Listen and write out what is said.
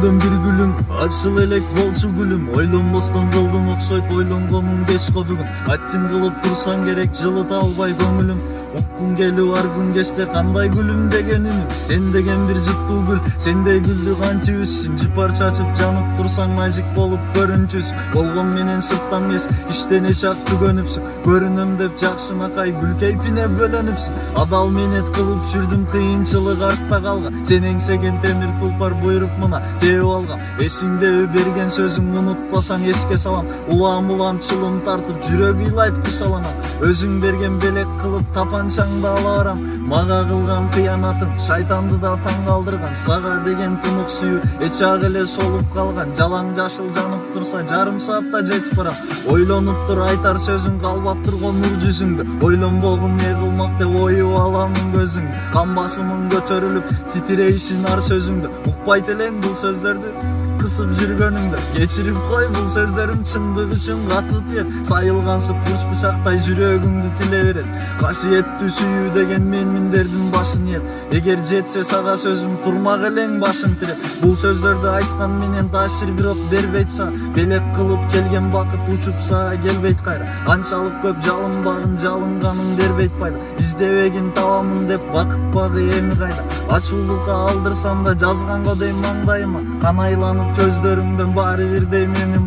Күндөн bir gülüm, açыл элек болчу gülüm. Ойлонбостон кылдың окшойт, ойлонгонуң кеч го бүгүн. Аттин кылып турсаң керек, жылыта албай көңүлүм. Уккун келип ар күн кечте кандай гүлүм деген үнүм. Сен деген бир жыттуу гүл, сендей гүлдү канча үзсүн. Жыпар чачып жанып турсаң нажик болуп көрүнчүсүң. Болгон менен сырттан эмес, иштен эч ак түгөнүпсүң. Көрүнөм деп жакшынакай гүл кейпине бөлөнүпсүң. Адал менет кылып жүрдүм, кыйынчылык артта калган. Сен эңсеген темир тулпар буйруп мына теип алгам. Эсиңдеби берген сөзүң, унутпасаң эске салам. Улам чылым тартып жүрөк ыйлайт кусаланам. Өзүң берген белек кылып тапанчаңды ала барам. Мага кылган кыянатың шайтанды да таң калтырган. Сага деген тунук сүйүү эч ак эле солуп калган. Жалаң жашыл жанып турса жарым саатта жетип барам. Ойлонуп тур айтар сөзүң, калбап турган нур жүзүңдү. Ойлонбогум не кылмак деп оюп аламын көзүңдү. Кан басымың көтөрүлүп титирейсин ар сөзүңдү. Укпайт элең бул сөздөрдү кысып жүргөнүңдө. Кечирип кой, бул сөздөрүм чындык үчүн катуу тиет. Сайылгансып бурч бычактай жүрөгүңдү тиле берет. Касиеттүү сүйүү деген менминдердин башын ийет. Эгер жетсе сага сөзүм, турмак элең башын тиреп. Бул сөздөрдү айткан менен таасир бирок бербейт сага. Белек кылып келген бакыт учуп сага келбейт кайра. Анчалык көп жалынбагын, жалынганың бербейт пайда. Издебегин табамын деп бакыт багы эми кайда. Ачуулукка алдырсам да жазганго дейм маңдайыма. Канайланып көздөрүңдөн баары бирдей мени